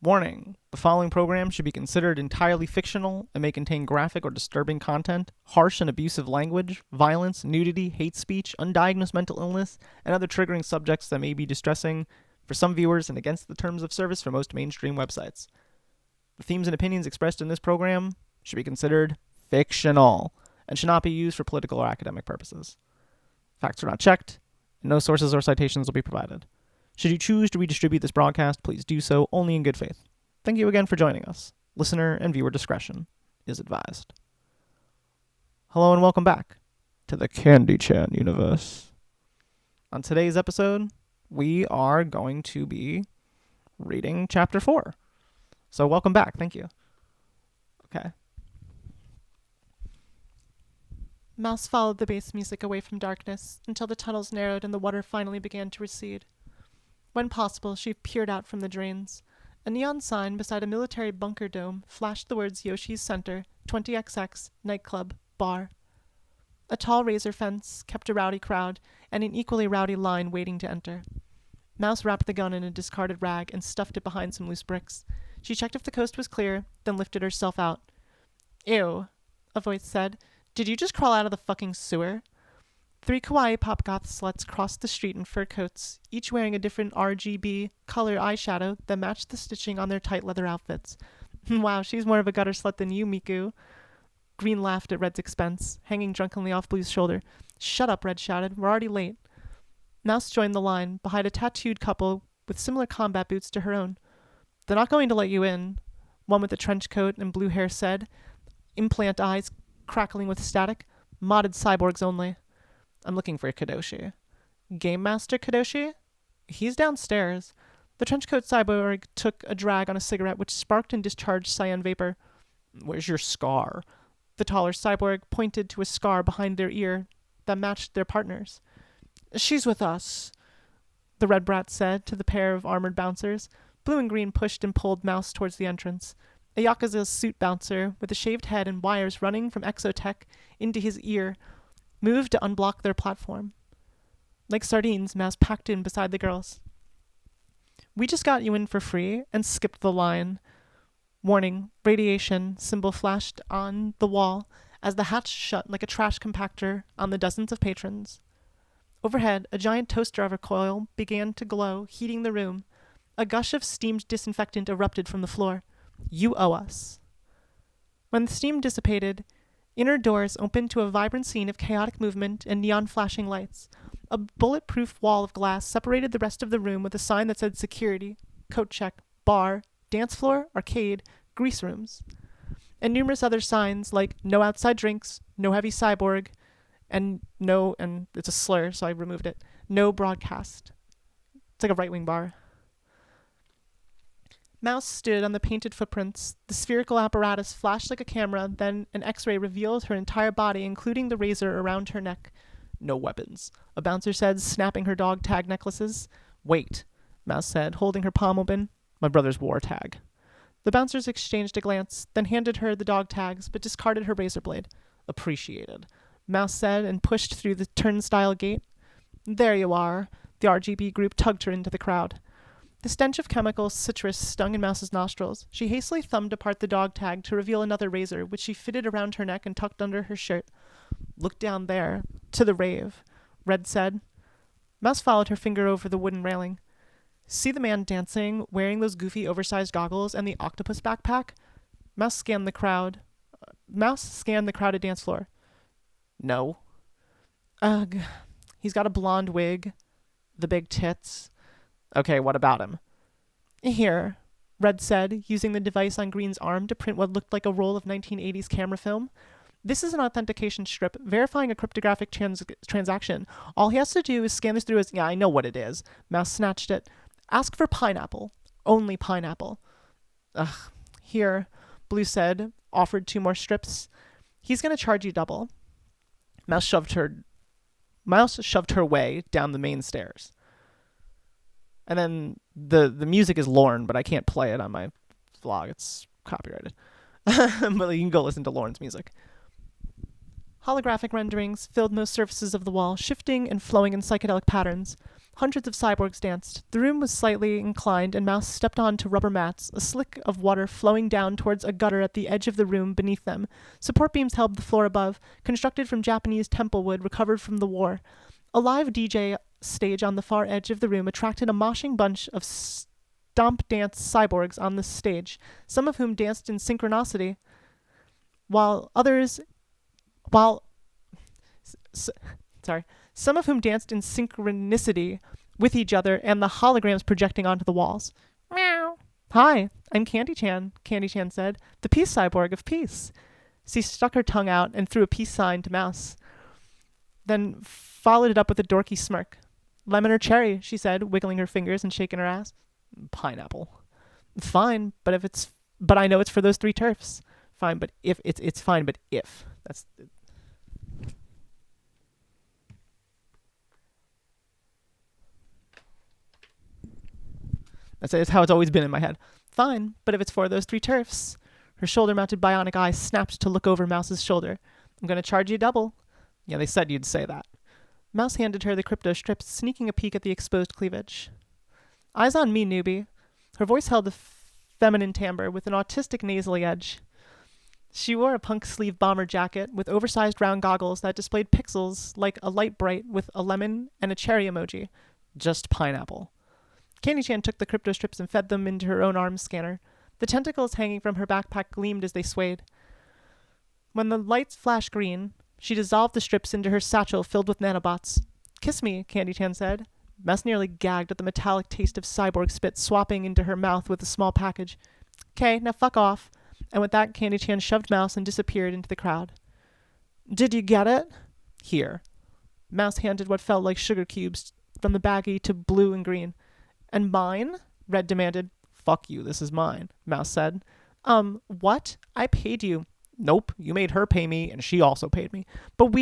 Warning: the following program should be considered entirely fictional and may contain graphic or disturbing content, harsh and abusive language, violence, nudity, hate speech, undiagnosed mental illness, and other triggering subjects that may be distressing for some viewers and against the terms of service for most mainstream websites. The themes and opinions expressed in this program should be considered fictional and should not be used for political or academic purposes. Facts are not checked, and no sources or citations will be provided. Should you choose to redistribute this broadcast, please do so only in good faith. Thank you again for joining us. Listener and viewer discretion is advised. Hello and welcome back to the Kandichan universe. On today's episode, we are going to be reading Chapter 4. So welcome back. Thank you. Okay. Mouse followed the bass music away from darkness until the tunnels narrowed and the water finally began to recede. When possible, she peered out from the drains. A neon sign beside a military bunker dome flashed the words Yoshi's Center, 20XX, Nightclub, Bar. A tall razor fence kept a rowdy crowd and an equally rowdy line waiting to enter. Mouse wrapped the gun in a discarded rag and stuffed it behind some loose bricks. She checked if the coast was clear, then lifted herself out. "Ew," a voice said. "Did you just crawl out of the fucking sewer?" 3 kawaii pop goth sluts crossed the street in fur coats, each wearing a different RGB color eyeshadow that matched the stitching on their tight leather outfits. "Wow, she's more of a gutter slut than you, Miku." Green laughed at Red's expense, hanging drunkenly off Blue's shoulder. "Shut up," Red shouted. "We're already late." Mouse joined the line, behind a tattooed couple with similar combat boots to her own. "They're not going to let you in," one with a trench coat and blue hair said, implant eyes crackling with static. "Modded cyborgs only." "I'm looking for Kadoshi." "Game Master Kadoshi?" "He's downstairs." The trenchcoat cyborg took a drag on a cigarette which sparked and discharged cyan vapor. "Where's your scar?" The taller cyborg pointed to a scar behind their ear that matched their partner's. "She's with us," the red brat said to the pair of armored bouncers. Blue and green pushed and pulled Mouse towards the entrance. A Yakuza suit bouncer, with a shaved head and wires running from Exotech into his ear, moved to unblock their platform. Like sardines, Mouse packed in beside the girls. "We just got you in for free and skipped the line." Warning, radiation symbol flashed on the wall as the hatch shut like a trash compactor on the dozens of patrons. Overhead, a giant toaster oven coil began to glow, heating the room. A gush of steamed disinfectant erupted from the floor. "You owe us." When the steam dissipated, inner doors opened to a vibrant scene of chaotic movement and neon flashing lights. A bulletproof wall of glass separated the rest of the room with a sign that said security, coat check, bar, dance floor, arcade, grease rooms, and numerous other signs like no outside drinks, no heavy cyborg, and it's a slur, so I removed it, no broadcast. It's like a right-wing bar. Mouse stood on the painted footprints. The spherical apparatus flashed like a camera, then an X-ray revealed her entire body, including the razor around her neck. "No weapons," a bouncer said, snapping her dog tag necklaces. "Wait," Mouse said, holding her palm open. "My brother's war tag." The bouncers exchanged a glance, then handed her the dog tags, but discarded her razor blade. "Appreciated," Mouse said, and pushed through the turnstile gate. "There you are." The RGB group tugged her into the crowd. The stench of chemical citrus stung in Mouse's nostrils. She hastily thumbed apart the dog tag to reveal another razor, which she fitted around her neck and tucked under her shirt. "Look down there, to the Rave," Red said. Mouse followed her finger over the wooden railing. "See the man dancing, wearing those goofy oversized goggles and the octopus backpack?" Mouse scanned the crowded dance floor. "No." "Ugh. He's got a blonde wig. The big tits." "Okay, what about him?" "Here," Red said, using the device on Green's arm to print what looked like a roll of 1980s camera film. "This is an authentication strip, verifying a cryptographic transaction. All he has to do is scan this through his—" "Yeah, I know what it is." Mouse snatched it. "Ask for pineapple. Only pineapple." "Ugh. Here," Blue said, offered 2 more strips. "He's going to charge you double." Mouse shoved her way down the main stairs. And then the music is Lorne, but I can't play it on my vlog. It's copyrighted. But you can go listen to Lorne's music. Holographic renderings filled most surfaces of the wall, shifting and flowing in psychedelic patterns. Hundreds of cyborgs danced. The room was slightly inclined, and Mouse stepped onto rubber mats, a slick of water flowing down towards a gutter at the edge of the room beneath them. Support beams held the floor above, constructed from Japanese temple wood recovered from the war. A live DJ stage on the far edge of the room attracted a moshing bunch of stomp dance cyborgs on the stage, some of whom danced in synchronicity, while others, while, sorry, some of whom danced in synchronicity with each other and the holograms projecting onto the walls. Meow. Hi, I'm Kandichan, Kandichan said, the peace cyborg of peace. She stuck her tongue out and threw a peace sign to Mouse, then followed it up with a dorky smirk. Lemon or cherry, she said, wiggling her fingers and shaking her ass. Pineapple. Fine, but I know it's for those 3 turfs. Fine, but if it's fine, but if. That's how it's always been in my head. Fine, but if it's for those 3 turfs. Her shoulder-mounted bionic eye snapped to look over Mouse's shoulder. I'm going to charge you double. Yeah, they said you'd say that. Mouse handed her the crypto strips, sneaking a peek at the exposed cleavage. Eyes on me, newbie. Her voice held a feminine timbre with an autistic nasally edge. She wore a punk sleeve bomber jacket with oversized round goggles that displayed pixels like a light bright with a lemon and a cherry emoji. Just pineapple. Kandichan took the crypto strips and fed them into her own arm scanner. The tentacles hanging from her backpack gleamed as they swayed. When the lights flashed green, she dissolved the strips into her satchel filled with nanobots. Kiss me, Kandichan said. Mouse nearly gagged at the metallic taste of cyborg spit swapping into her mouth with a small package. Okay, now fuck off. And with that, Kandichan shoved Mouse and disappeared into the crowd. Did you get it? Here. Mouse handed what felt like sugar cubes from the baggie to Blue and Green. And mine? Red demanded. Fuck you, this is mine, Mouse said. What? I paid you. Nope, you made her pay me, and she also paid me. But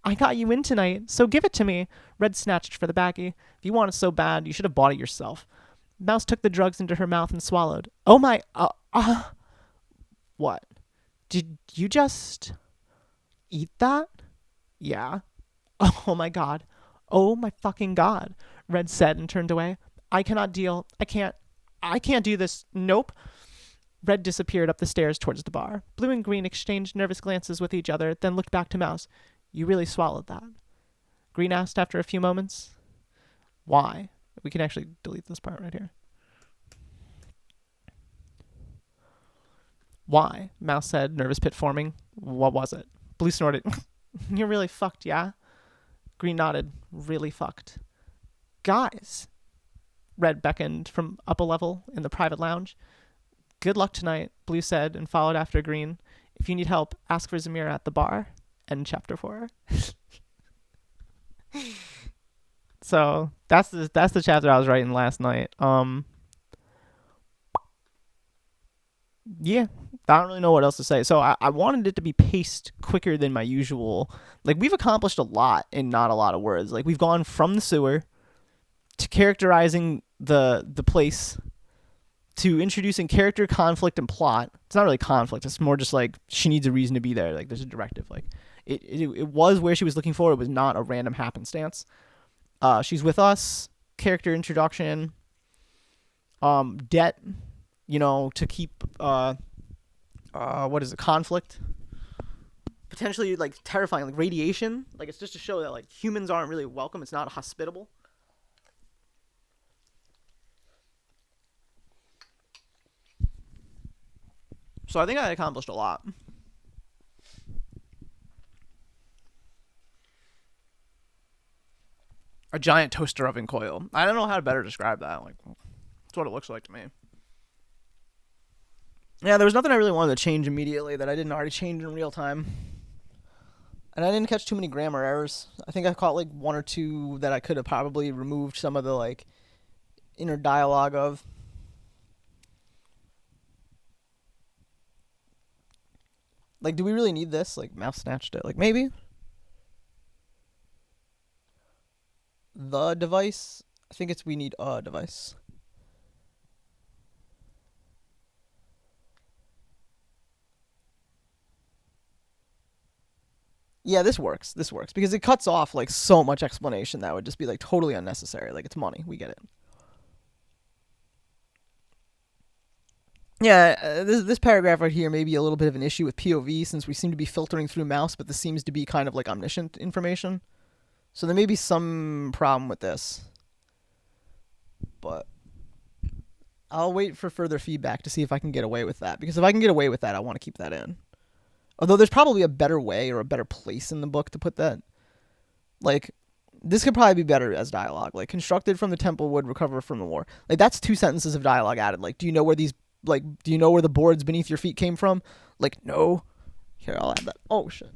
I got you in tonight, so give it to me. Red snatched for the baggie. If you want it so bad, you should have bought it yourself. Mouse took the drugs into her mouth and swallowed. Oh my, What? Did you just eat that? Yeah. Oh my god. Oh my fucking god, Red said and turned away. I cannot deal. I can't do this. Nope. Red disappeared up the stairs towards the bar. Blue and Green exchanged nervous glances with each other, then looked back to Mouse. You really swallowed that? Green asked after a few moments. Why? We can actually delete this part right here. Why? Mouse said, nervous pit forming. What was it? Blue snorted. You're really fucked, yeah? Green nodded. Really fucked. Guys. Red beckoned from up a level in the private lounge. Good luck tonight, Blue said, and followed after Green. If you need help, ask for Zamira at the bar. End chapter 4. So that's the chapter I was writing last night. Yeah, I don't really know what else to say. So I wanted it to be paced quicker than my usual. Like, we've accomplished a lot in not a lot of words. Like, we've gone from the sewer to characterizing the place to introducing character, conflict, and plot. It's not really conflict. It's more just like she needs a reason to be there. Like, there's a directive. Like, it was where she was looking for. It was not a random happenstance. She's with us. Character introduction. Debt. You know, to keep conflict. Potentially, like, terrifying, like radiation. Like, it's just to show that, like, humans aren't really welcome. It's not hospitable. So I think I accomplished a lot. A giant toaster oven coil. I don't know how to better describe that. Like, that's what it looks like to me. Yeah, there was nothing I really wanted to change immediately that I didn't already change in real time. And I didn't catch too many grammar errors. I think I caught like 1 or 2 that I could have probably removed some of the like inner dialogue of. Like, do we really need this? Like, Mouse snatched it. Like, maybe. The device. I think we need a device. Yeah, this works. This works because it cuts off like so much explanation that would just be like totally unnecessary. Like it's money. We get it. Yeah, this paragraph right here may be a little bit of an issue with POV since we seem to be filtering through mouse, but this seems to be kind of like omniscient information. So there may be some problem with this, but I'll wait for further feedback to see if I can get away with that. Because if I can get away with that, I want to keep that in. Although there's probably a better way or a better place in the book to put that. Like, this could probably be better as dialogue. Like, constructed from the temple would recover from the war. Like, that's 2 sentences of dialogue added. Like, do you know where these, like, do you know where the boards beneath your feet came from? Like, no. Here, I'll add that. Oh, shit.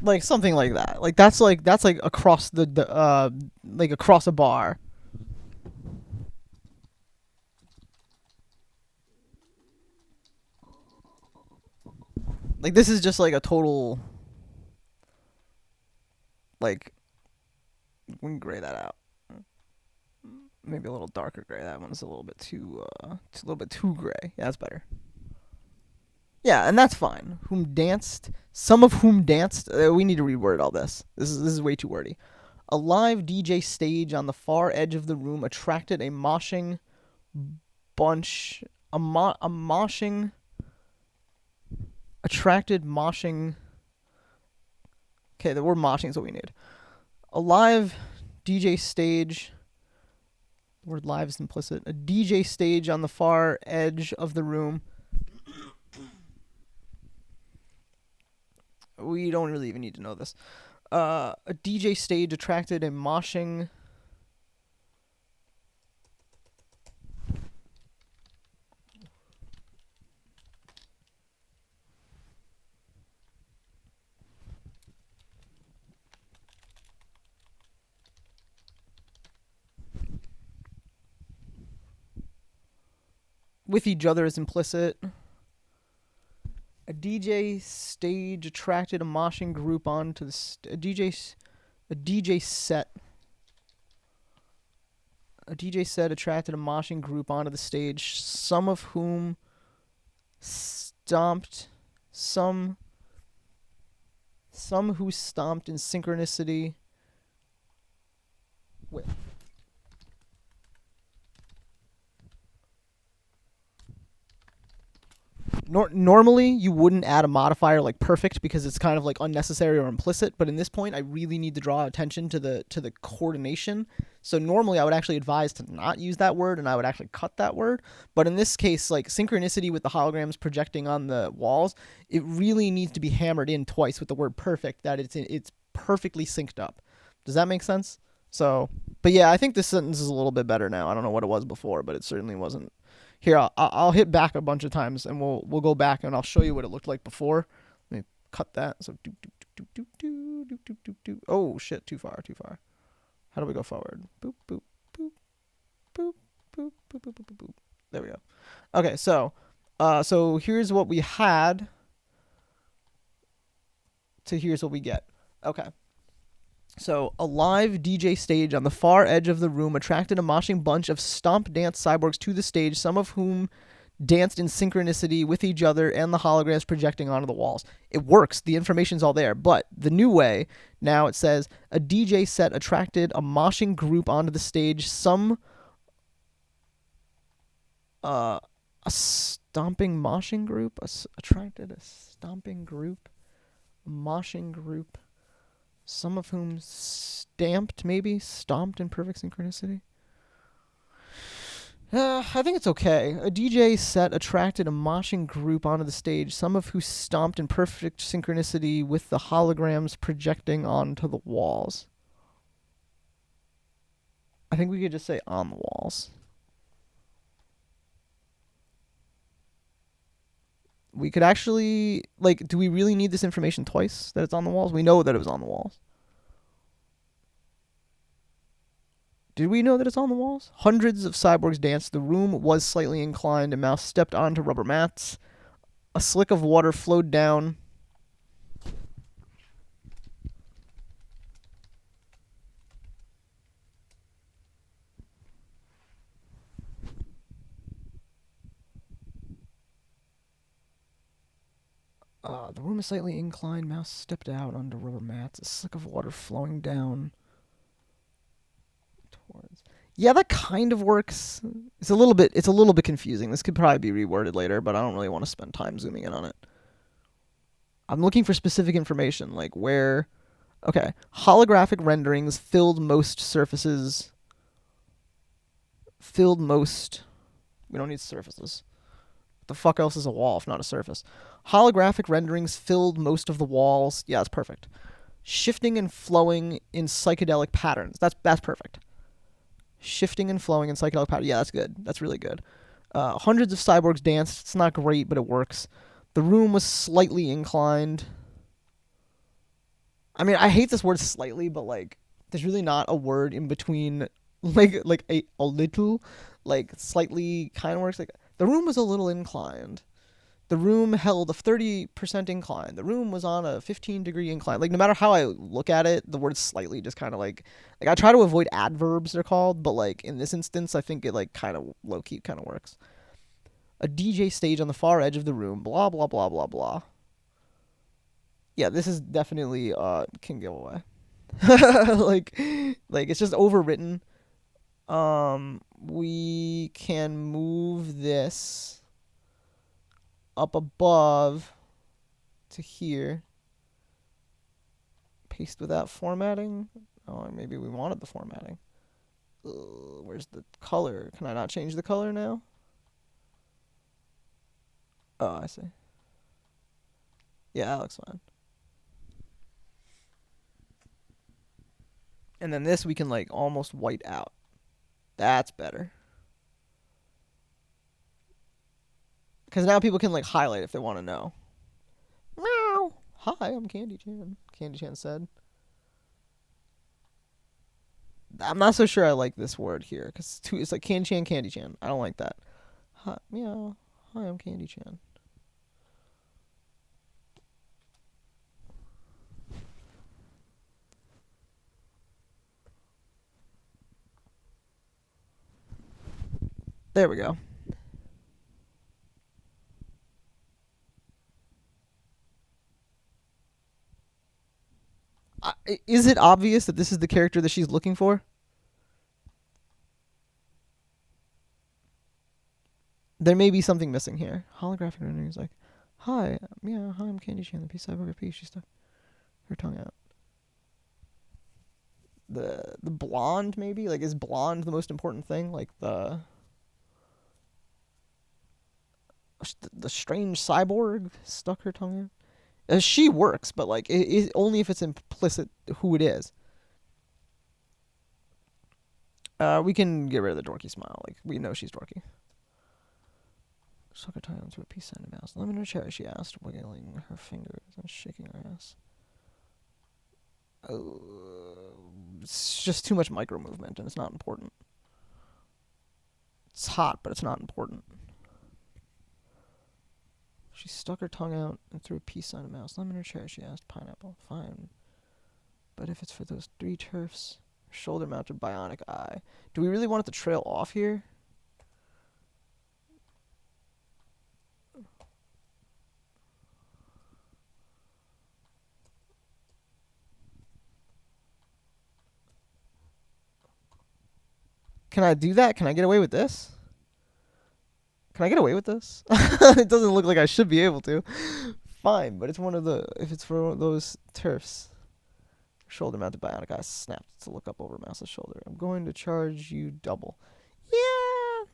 Like, something like that. Like, that's like across like across a bar. Like, this is just like a total, like, we can gray that out. Maybe a little darker gray. That one's a little bit too, it's a little bit too gray. Yeah, that's better. Yeah, and that's fine. Whom danced, some of whom danced. We need to reword all this. This is way too wordy. A live DJ stage on the far edge of the room attracted a moshing bunch. A moshing attracted moshing. Okay, the word moshing is what we need. A live DJ stage. The word live is implicit. A DJ stage on the far edge of the room. We don't really even need to know this. A DJ stage attracted a moshing. With each other is implicit. A DJ stage attracted a moshing group onto the a DJ set. A DJ set attracted a moshing group onto the stage, some of whom stomped some who stomped in synchronicity with. Normally you wouldn't add a modifier like perfect because it's kind of like unnecessary or implicit, but in this point I really need to draw attention to the coordination. So normally I would actually advise to not use that word and I would actually cut that word, but in this case, like synchronicity with the holograms projecting on the walls, it really needs to be hammered in twice with the word perfect, that it's perfectly synced up. Does that make sense? So, but yeah, I think this sentence is a little bit better now. I don't know what it was before, but it certainly wasn't. Here, I'll hit back a bunch of times, and we'll go back, and I'll show you what it looked like before. Let me cut that. So do. Oh shit! Too far. How do we go forward? Boop boop boop boop boop boop boop boop boop boop. There we go. Okay, so here's what we had. To here's what we get. Okay. So, a live DJ stage on the far edge of the room attracted a moshing bunch of stomp dance cyborgs to the stage, some of whom danced in synchronicity with each other and the holograms projecting onto the walls. It works. The information's all there. But the new way, now it says, a DJ set attracted a moshing group onto the stage, a stomping moshing group? Attracted a stomping group? A moshing group? Some of whom stomped in perfect synchronicity. I think it's okay. A DJ set attracted a moshing group onto the stage, some of who stomped in perfect synchronicity with the holograms projecting onto the walls. I think we could just say on the walls. We could actually, like, do we really need this information twice that it's on the walls? We know that it was on the walls. Did we know that it's on the walls? Hundreds of cyborgs danced. The room was slightly inclined. A mouse stepped onto rubber mats. A slick of water flowed down. The room is slightly inclined. Mouse stepped out onto rubber mats. A slick of water flowing down towards. Yeah, that kind of works. It's a little bit confusing. This could probably be reworded later, but I don't really want to spend time zooming in on it. I'm looking for specific information, like where. Okay, holographic renderings filled most surfaces. Filled most. We don't need surfaces. What the fuck else is a wall if not a surface? Holographic renderings filled most of the walls. Yeah, that's perfect. Shifting and flowing in psychedelic patterns. That's perfect. Shifting and flowing in psychedelic patterns. Yeah, that's good. That's really good. Hundreds of cyborgs danced. It's not great, but it works. The room was slightly inclined. I mean, I hate this word slightly, but like, there's really not a word in between, like a little, like slightly kind of works. Like the room was a little inclined. The room held a 30% incline. The room was on a 15-degree incline. Like no matter how I look at it, the word slightly just kind of like I try to avoid adverbs they're called, but like in this instance, I think it like kind of low key kind of works. A DJ stage on the far edge of the room. Blah blah blah blah blah. Yeah, this is definitely King giveaway. like it's just overwritten. We can move this up above to here. Paste without formatting. Oh, maybe we wanted the formatting. Where's the color? Can I not change the color now? Oh, I see. Yeah, that looks fine. And then this we can like almost white out. That's better. Because now people can like highlight if they want to know. Meow. Hi, I'm Kandichan. Kandichan said. I'm not so sure I like this word here because it's like Kandichan. I don't like that. Hi, meow. Hi, I'm Kandichan. There we go. Is it obvious that this is the character that she's looking for? There may be something missing here. Holographic rendering is like, hi, yeah, hi, I'm Kandichan, the Cyborg P. She stuck her tongue out. The blonde maybe, like, is blonde the most important thing? Like the strange cyborg stuck her tongue out. She works, but like only if it's implicit who it is. We can get rid of the dorky smile. Like we know she's dorky. Suck her tongue into a peace sign of mouse. Lemon or cherry? She asked, wiggling her fingers and shaking her ass. It's just too much micro movement, and it's not important. It's hot, but it's not important. She stuck her tongue out and threw a peace sign of mouse. Lemon or cherry? She asked. Pineapple. Fine. But if it's for those 3 turfs, shoulder-mounted bionic eye. Do we really want it to trail off here? Can I do that? Can I get away with this? Can I get away with this? It doesn't look like I should be able to. Fine, but it's one of the... If it's for those turfs. Shoulder-mounted bionic eye snapped to look up over Mouse's shoulder. I'm going to charge you double. Yeah.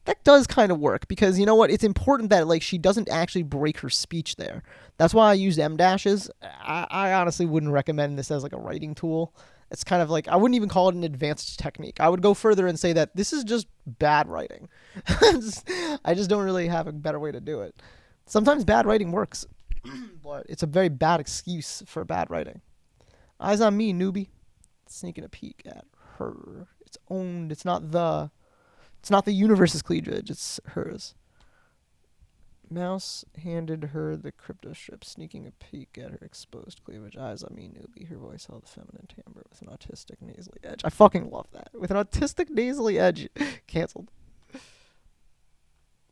that does kind of work because you know what? It's important that like she doesn't actually break her speech there. That's why I used M dashes. I honestly wouldn't recommend this as like a writing tool. It's kind of like I wouldn't even call it an advanced technique. I would go further and say that this is just bad writing. I just don't really have a better way to do it. Sometimes bad writing works, but it's a very bad excuse for bad writing. Eyes on me, newbie. Sneaking a peek at her. It's owned. It's not the universe's cleavage. It's hers. Mouse handed her the crypto strip, sneaking a peek at her exposed cleavage. Eyes on me, newbie. Her voice held a feminine timbre with an autistic nasally edge. I fucking love that. With an autistic nasally edge. Cancelled.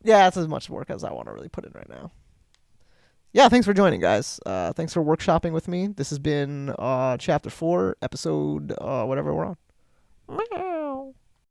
Yeah, that's as much work as I want to really put in right now. Yeah, thanks for joining, guys. Thanks for workshopping with me. This has been chapter 4, episode whatever we're on.